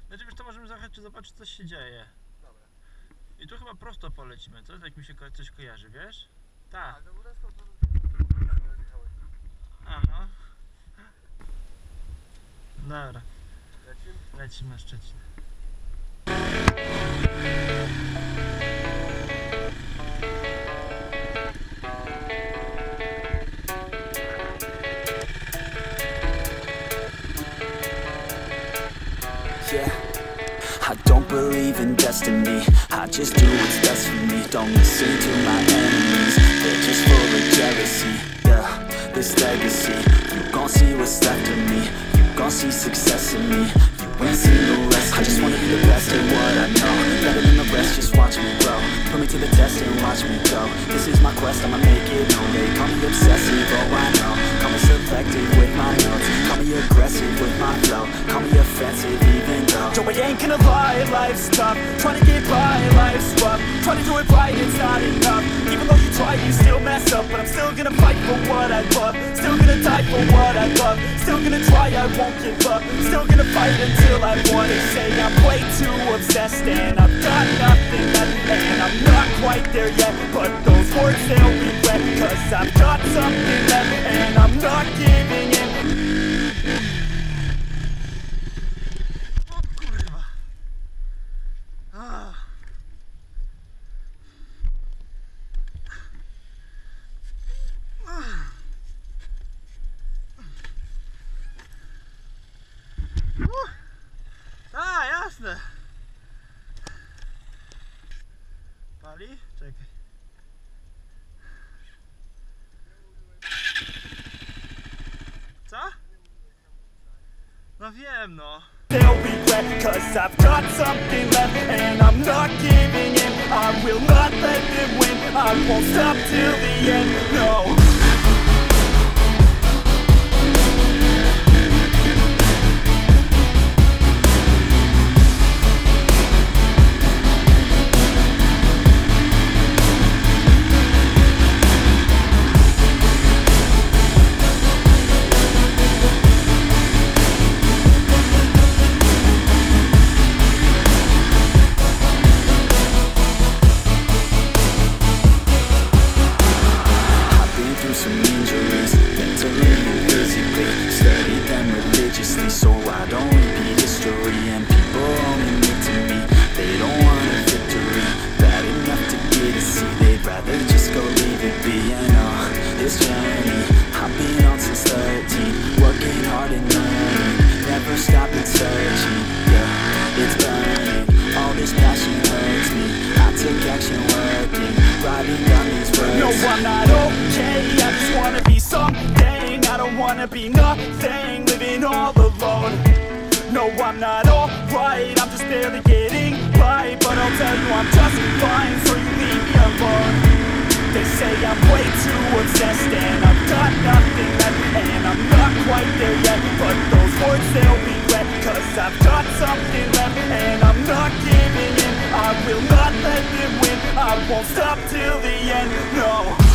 Znaczy wiesz, to możemy zajechać, czy zobaczyć, co się dzieje. Dobra. I tu chyba prosto polecimy, co? Tak mi się coś kojarzy, wiesz? Tak. A no. Dobra. Lecimy na Szczecin. Yeah, I don't believe in destiny. I just do what's best for me. Don't listen to my enemies, they're just full of jealousy. Yeah, this legacy, you gon' see what's left of me. You gon' see success in me. You ain't seen the rest of me. I just wanna be the best at what I know. Better than the rest, just watch me grow. Put me to the test and watch me go. This is my quest, I'ma make it known. They call me obsessive, oh I know. Call me selective with my notes. Call me aggressive with my flow. Call me offensive even though Joe, I ain't gonna lie, life's tough. Trying to get by, life's rough. Trying to do it right, it's not enough. Even though you try, you still mess up. But I'm still gonna fight for what I love. Still gonna die for what I love. Still gonna try, I won't give up. Still gonna fight until I want it. Say I'm way too obsessed and I've got nothing left. And I'm not quite there yet, but those words they'll regret. Cause I've got something left and I'm not giving in. A, jasne. Pali? Czekaj. Co? No wiem, no. They'll regret, cause I've got something left and I'm not giving in. I will not let them win. I won't stop till the end, no. So I don't repeat history, and people only look to me. They don't want a victory, bad enough to get a seat. They'd rather just go leave it be. I know this journey I've been on since 13, working hard and learning, never stopping searching. Yeah, it's burning, all this passion hurts me. I take action working, writing down these words. No, I'm not okay, I just wanna be something. I don't wanna be nothing, living all alone. No, I'm not alright, I'm just barely getting by. But I'll tell you I'm just fine, so you leave me alone. They say I'm way too obsessed and I've got nothing left. And I'm not quite there yet, but those words they'll regret. Cause I've got something left and I'm not giving in. I will not let them win, I won't stop till the end, no.